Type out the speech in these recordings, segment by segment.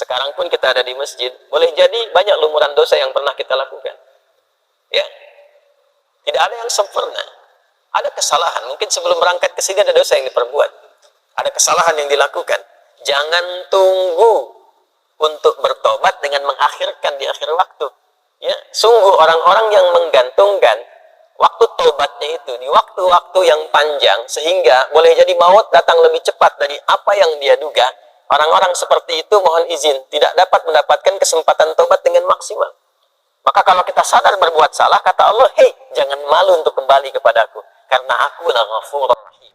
Sekarang pun kita ada di masjid, boleh jadi banyak lumuran dosa yang pernah kita lakukan. Ya, tidak ada yang sempurna. Ada kesalahan, mungkin sebelum berangkat ke sini ada dosa yang diperbuat. Ada kesalahan yang dilakukan. Jangan tunggu untuk bertobat dengan mengakhirkan di akhir waktu. Ya, sungguh orang-orang yang menggantungkan waktu tobatnya itu di waktu-waktu yang panjang, sehingga boleh jadi maut datang lebih cepat dari apa yang dia duga. Orang-orang seperti itu mohon izin tidak dapat mendapatkan kesempatan tobat dengan maksimal. Maka kalau kita sadar berbuat salah, kata Allah, hei, jangan malu untuk kembali kepadaku, karena aku la Ghafurur Rahim.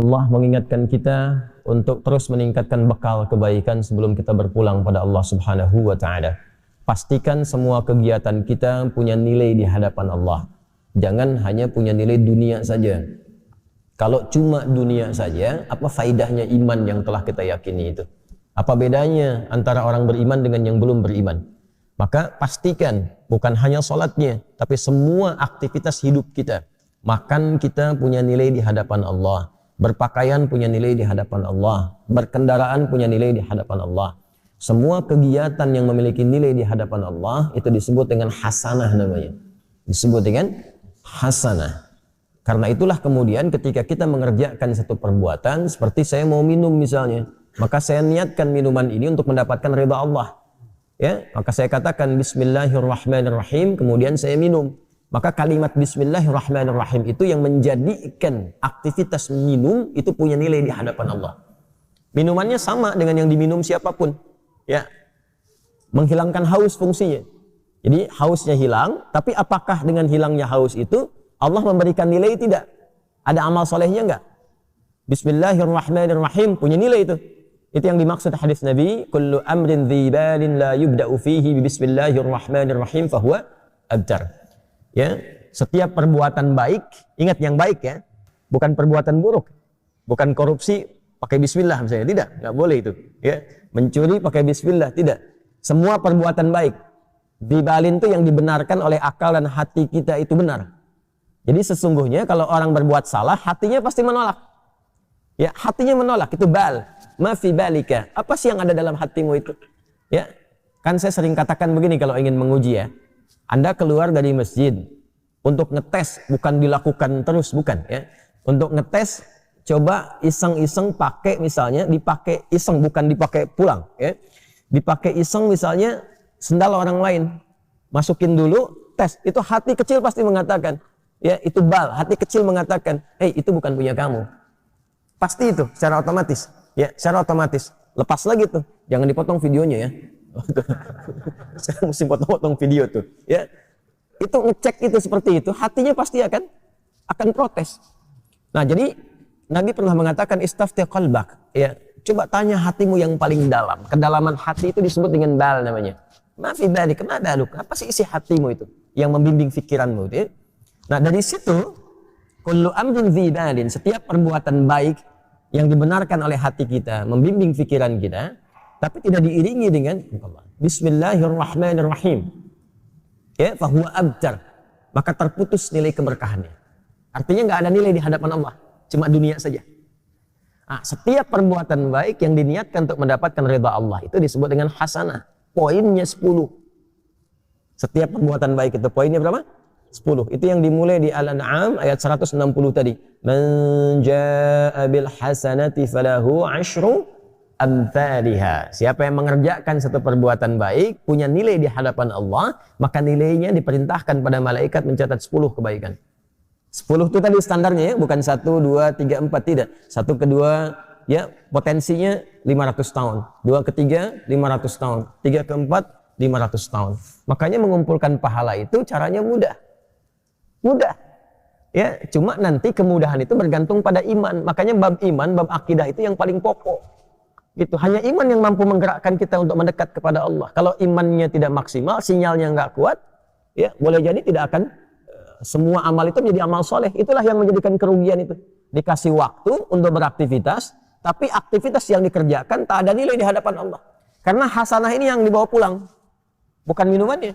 Allah mengingatkan kita untuk terus meningkatkan bekal kebaikan sebelum kita berpulang pada Allah Subhanahu wa Ta'ala. Pastikan semua kegiatan kita punya nilai di hadapan Allah. Jangan hanya punya nilai dunia saja. Kalau cuma dunia saja, apa faidahnya iman yang telah kita yakini itu? Apa bedanya antara orang beriman dengan yang belum beriman? Maka pastikan bukan hanya sholatnya, tapi semua aktivitas hidup kita. Makan kita punya nilai di hadapan Allah. Berpakaian punya nilai di hadapan Allah. Berkendaraan punya nilai di hadapan Allah. Semua kegiatan yang memiliki nilai di hadapan Allah itu disebut dengan hasanah namanya. Disebut dengan hasanah. Karena itulah kemudian ketika kita mengerjakan satu perbuatan, seperti saya mau minum misalnya, maka saya niatkan minuman ini untuk mendapatkan ridha Allah. Ya, maka saya katakan Bismillahirrahmanirrahim, kemudian saya minum. Maka kalimat Bismillahirrahmanirrahim itu yang menjadikan aktivitas minum itu punya nilai di hadapan Allah. Minumannya sama dengan yang diminum siapapun. Ya, menghilangkan haus fungsinya. Jadi hausnya hilang, tapi apakah dengan hilangnya haus itu Allah memberikan nilai tidak? Ada amal solehnya enggak? Bismillahirrahmanirrahim punya nilai itu. Itu yang dimaksud hadis Nabi, kullu amrin dzibalin la yubda'u fihi bismillahirrahmanirrahim fahuwa abtar. Ya, setiap perbuatan baik, ingat yang baik ya, bukan perbuatan buruk. Bukan korupsi pakai bismillah misalnya, tidak, enggak boleh itu. Ya, mencuri pakai bismillah, tidak. Semua perbuatan baik. Dzibalin itu yang dibenarkan oleh akal dan hati kita itu benar. Jadi sesungguhnya kalau orang berbuat salah, hatinya pasti menolak. Ya, hatinya menolak, itu bal. Ma fi balika. Apa sih yang ada dalam hatimu itu? Ya. Kan saya sering katakan begini kalau ingin menguji ya. Anda keluar dari masjid untuk ngetes, bukan dilakukan terus, bukan ya. Untuk ngetes, coba iseng-iseng pakai misalnya, dipakai iseng, bukan dipakai pulang ya. Dipakai iseng misalnya sendal orang lain. Masukin dulu, tes. Itu hati kecil pasti mengatakan, ya itu bal, hati kecil mengatakan, hey itu bukan punya kamu. Pasti itu secara otomatis, ya secara otomatis. Lepas lagi tuh, jangan dipotong videonya ya. Saya mesti potong-potong video tuh, ya. Itu ngecek itu seperti itu, hatinya pasti akan protes. Nah jadi Nabi pernah mengatakan istafti qalbak, ya. Coba tanya hatimu yang paling dalam. Kedalaman hati itu disebut dengan bal namanya. Ma fi balik, ma baluk. Apa sih isi hatimu itu yang membimbing pikiranmu, ya? Nah dari situ kullu amrin dzibalin, setiap perbuatan baik yang dibenarkan oleh hati kita, membimbing pikiran kita, tapi tidak diiringi dengan Bismillahirrahmanirrahim, ya, fahuwa abtar, maka terputus nilai keberkahannya. Artinya nggak ada nilai di hadapan Allah, cuma dunia saja. Nah, setiap perbuatan baik yang diniatkan untuk mendapatkan ridha Allah itu disebut dengan hasanah. Poinnya 10. Setiap perbuatan baik itu poinnya berapa? 10. Itu yang dimulai di Al-An'am ayat 160 tadi. Man jaa'a bil hasanati falahu 'asyru amthaliha. Siapa yang mengerjakan satu perbuatan baik, punya nilai di hadapan Allah, maka nilainya diperintahkan pada malaikat mencatat 10 kebaikan. 10 itu tadi standarnya ya, bukan 1, 2, 3, 4, tidak. 1 ke 2 ya potensinya 500 tahun. 2 ke 3 500 tahun. 3 ke 4 500 tahun. Makanya mengumpulkan pahala itu caranya mudah. Mudah. Ya, cuma nanti kemudahan itu bergantung pada iman. Makanya bab iman, bab akidah itu yang paling pokok. Gitu. Hanya iman yang mampu menggerakkan kita untuk mendekat kepada Allah. Kalau imannya tidak maksimal, sinyalnya nggak kuat, ya boleh jadi tidak akan semua amal itu menjadi amal soleh. Itulah yang menjadikan kerugian itu. Dikasih waktu untuk beraktivitas, tapi aktivitas yang dikerjakan tak ada nilai di hadapan Allah. Karena hasanah ini yang dibawa pulang, bukan minumannya.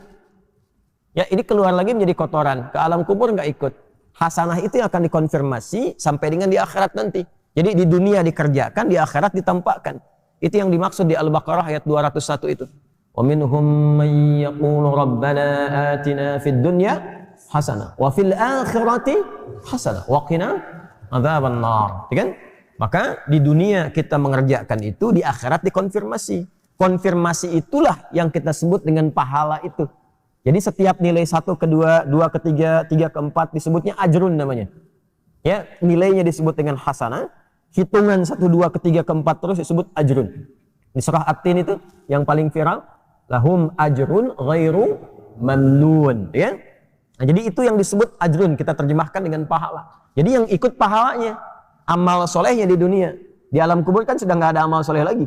Ya, ini keluar lagi menjadi kotoran, ke alam kubur nggak ikut. Hasanah itu yang akan dikonfirmasi sampai dengan di akhirat nanti. Jadi di dunia dikerjakan, di akhirat ditampakkan. Itu yang dimaksud di Al-Baqarah ayat 201 itu. Wa minhum man yaqulu rabbana atina fid dunya hasanah wa fil akhirati hasanah wa qina adzaban nar. Kan? Maka di dunia kita mengerjakan itu, di akhirat dikonfirmasi. Konfirmasi itulah yang kita sebut dengan pahala itu. Jadi setiap nilai 1 ke 2, 2 ke 3, 3 ke 4 disebutnya ajrun namanya. Ya, nilainya disebut dengan hasanah. Hitungan 1, 2 ke 3 ke 4 terus disebut ajrun. Di surah At-Tin itu yang paling viral, lahum ajrun ghairu mamnun, ya. Nah, jadi itu yang disebut ajrun, kita terjemahkan dengan pahala. Jadi yang ikut pahalanya, amal solehnya di dunia. Di alam kubur kan sudah nggak ada amal soleh lagi.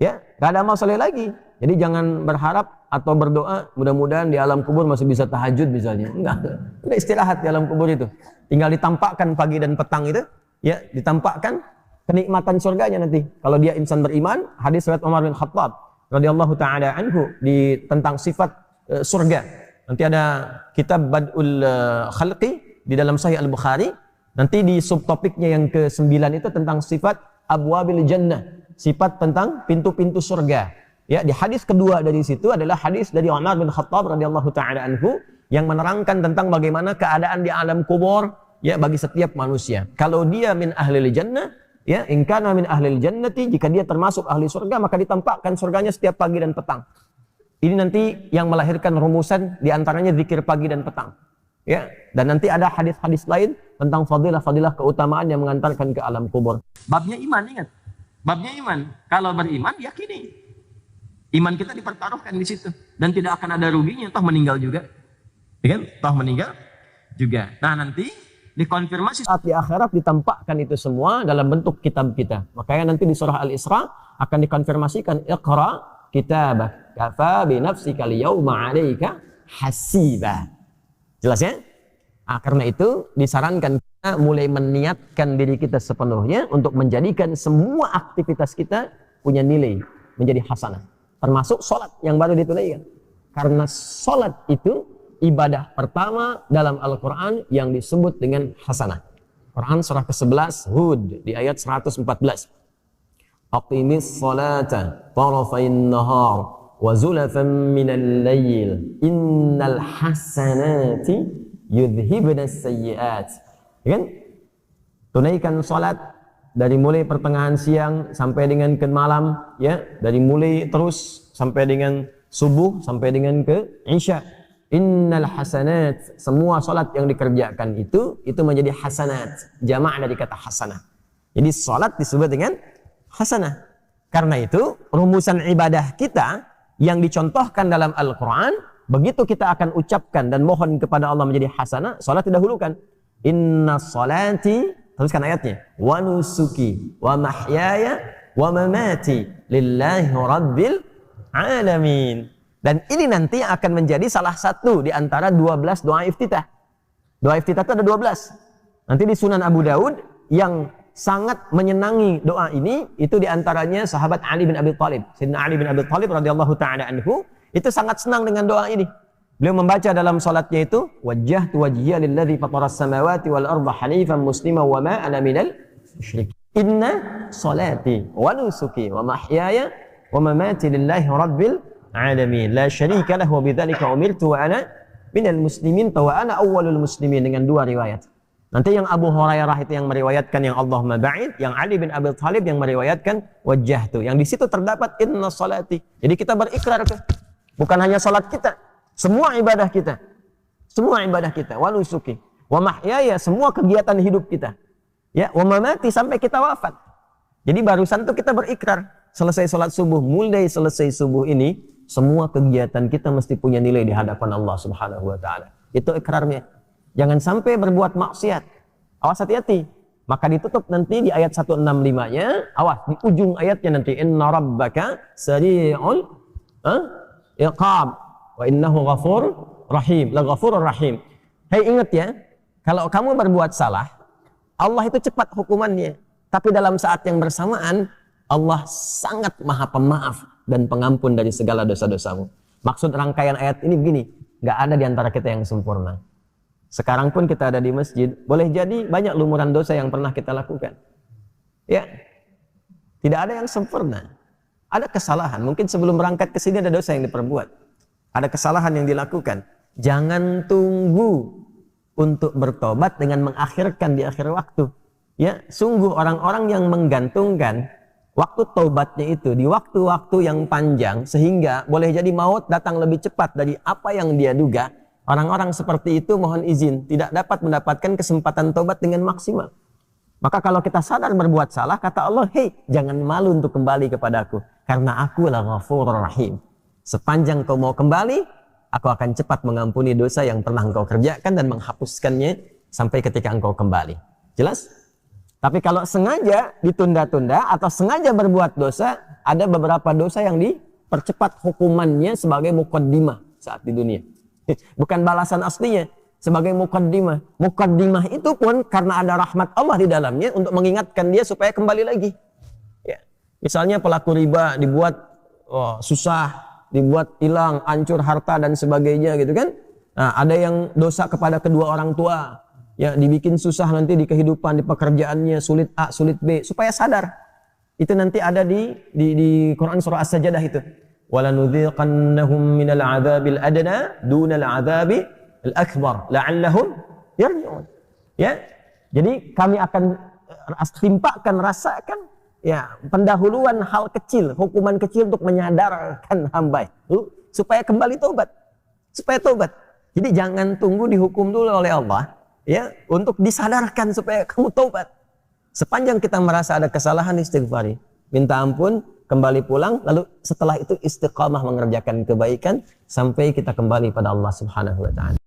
Ya, nggak ada amal soleh lagi. Jadi jangan berharap atau berdoa mudah-mudahan di alam kubur masih bisa tahajud misalnya. Enggak. Udah istirahat di alam kubur itu. Tinggal ditampakkan pagi dan petang itu, ya, ditampakkan kenikmatan surganya nanti. Kalau dia insan beriman, hadis riwayat Umar bin Khattab radhiyallahu taala anhu tentang sifat surga. Nanti ada kitab Bad'ul Khalqi di dalam Sahih Al-Bukhari. Nanti di subtopiknya yang ke-9 itu tentang sifat abwabil jannah, sifat tentang pintu-pintu surga. Ya, di hadis kedua dari situ adalah hadis dari Umar bin Khattab radhiyallahu taala anhu yang menerangkan tentang bagaimana keadaan di alam kubur ya bagi setiap manusia. Kalau dia min ahlil jannah, ya, in kana min ahlil jannati, jika dia termasuk ahli surga maka ditampakkan surganya setiap pagi dan petang. Ini nanti yang melahirkan rumusan di antaranya zikir pagi dan petang. Ya, dan nanti ada hadis-hadis lain tentang fadilah-fadilah keutamaan yang mengantarkan ke alam kubur. Babnya iman, ingat. Babnya iman. Kalau beriman yakini. Iman kita dipertaruhkan di situ dan tidak akan ada ruginya, toh meninggal juga. Ya kan? Toh meninggal juga. Nah, nanti dikonfirmasi saat di akhirat ditampakkan itu semua dalam bentuk kitab kita. Makanya nanti di surah Al-Isra akan dikonfirmasikan iqra kitabak kafa bi nafsika al-yawma 'alaika hasiba. Jelas ya? Nah, karena itu disarankan kita mulai meniatkan diri kita sepenuhnya untuk menjadikan semua aktivitas kita punya nilai, menjadi hasanah. Termasuk sholat yang baru ditunaikan. Karena sholat itu ibadah pertama dalam Al-Quran yang disebut dengan hasanah. Quran surah ke-11 Hud di ayat 114. Aqimis salata tarafain nahar wa zulafan minal layl innal hasanati yudhibnas sayyiat. Kan? Tunaikan salat dari mulai pertengahan siang sampai dengan ke malam, ya, dari mulai terus sampai dengan subuh sampai dengan ke isya. Innal hasanat, semua salat yang dikerjakan itu menjadi hasanat, jamak dari kata hasanah. Jadi salat disebut dengan hasanah. Karena itu rumusan ibadah kita yang dicontohkan dalam Al-Quran, begitu kita akan ucapkan dan mohon kepada Allah menjadi hasanah, salat didahulukan. Inna salati, teruskan ayatnya, wa nusuki wa mahyaya wa mamati lillahi rabbil alamin. Dan ini nanti akan menjadi salah satu di antara 12 doa iftitah. Doa iftitah itu ada 12. Nanti di Sunan Abu Daud yang sangat menyenangi doa ini itu di antaranya sahabat Ali bin Abi Thalib. Sayyidina Ali bin Abi Thalib radhiyallahu taala anhu itu sangat senang dengan doa ini. Beliau membaca dalam salatnya itu, wajjahtu wajhiya lilladzi fataras samawati wal arda hanifan musliman wa ma ana minal musyrikin. Inna salati wa nusuki wa mahyaya wa mamati lillahi rabbil alamin. La syarika lahu wa bidzalika umirtu wa ana minal muslimin wa ana awwalul muslimin, dengan dua riwayat. Nanti yang Abu Hurairah itu yang meriwayatkan yang Allahumma ba'id, yang Ali bin Abi Thalib yang meriwayatkan wajjahtu. Yang di situ terdapat inna salati. Jadi kita berikrar tuh. Bukan hanya salat kita, semua ibadah kita, wa nusuki, wa mahyaya, semua kegiatan hidup kita, ya, wa mamati, sampai kita wafat. Jadi barusan tuh kita berikrar, selesai sholat subuh, mulai selesai subuh ini, semua kegiatan kita mesti punya nilai di hadapan Allah Subhanahu wa Ta'ala. Itu ikrarnya. Jangan sampai berbuat maksiat. Awas, hati-hati. Maka ditutup nanti di ayat 165-nya, awas di ujung ayatnya nanti, inna rabbaka sari'ul iqab wa innahu ghafur rahim, la ghafurur rahim. Hei, ingat ya, kalau kamu berbuat salah, Allah itu cepat hukumannya. Tapi dalam saat yang bersamaan, Allah sangat maha pemaaf dan pengampun dari segala dosa-dosamu. Maksud rangkaian ayat ini begini, nggak ada di antara kita yang sempurna. Sekarang pun kita ada di masjid, boleh jadi banyak lumuran dosa yang pernah kita lakukan. Ya, tidak ada yang sempurna. Ada kesalahan, mungkin sebelum berangkat ke sini ada dosa yang diperbuat. Ada kesalahan yang dilakukan. Jangan tunggu untuk bertobat dengan mengakhirkan di akhir waktu. Ya, sungguh orang-orang yang menggantungkan waktu taubatnya itu di waktu-waktu yang panjang sehingga boleh jadi maut datang lebih cepat dari apa yang dia duga. Orang-orang seperti itu mohon izin tidak dapat mendapatkan kesempatan taubat dengan maksimal. Maka kalau kita sadar berbuat salah, kata Allah, hei, jangan malu untuk kembali kepadaku karena aku lah Ghafurur Rahim. Sepanjang kau mau kembali, aku akan cepat mengampuni dosa yang pernah engkau kerjakan dan menghapuskannya sampai ketika engkau kembali. Jelas? Tapi kalau sengaja ditunda-tunda atau sengaja berbuat dosa, ada beberapa dosa yang dipercepat hukumannya sebagai muqaddimah saat di dunia. Bukan balasan aslinya, sebagai muqaddimah. Muqaddimah itu pun karena ada rahmat Allah di dalamnya untuk mengingatkan dia supaya kembali lagi. Ya. Misalnya pelaku riba dibuat susah, dibuat hilang, hancur harta dan sebagainya gitu kan. Nah, ada yang dosa kepada kedua orang tua, ya dibikin susah nanti di kehidupan, di pekerjaannya, sulit A, sulit B, supaya sadar. Itu nanti ada di Quran surah As-Sajdah itu. وَلَنُذِيقَنَّهُمْ مِنَ الْعَذَابِ الْأَدْنَى دُونَ الْعَذَابِ الْأَكْبَرِ لَعَلَّهُمْ يَرْجِعُونَ. Ya, jadi kami akan rasakan ya pendahuluan hal kecil, hukuman kecil untuk menyadarkan hamba itu supaya kembali tobat, supaya tobat. Jadi jangan tunggu dihukum dulu oleh Allah, ya, untuk disadarkan supaya kamu tobat. Sepanjang kita merasa ada kesalahan, istighfari, minta ampun, kembali pulang, lalu setelah itu istiqamah mengerjakan kebaikan sampai kita kembali pada Allah Subhanahu wa taala.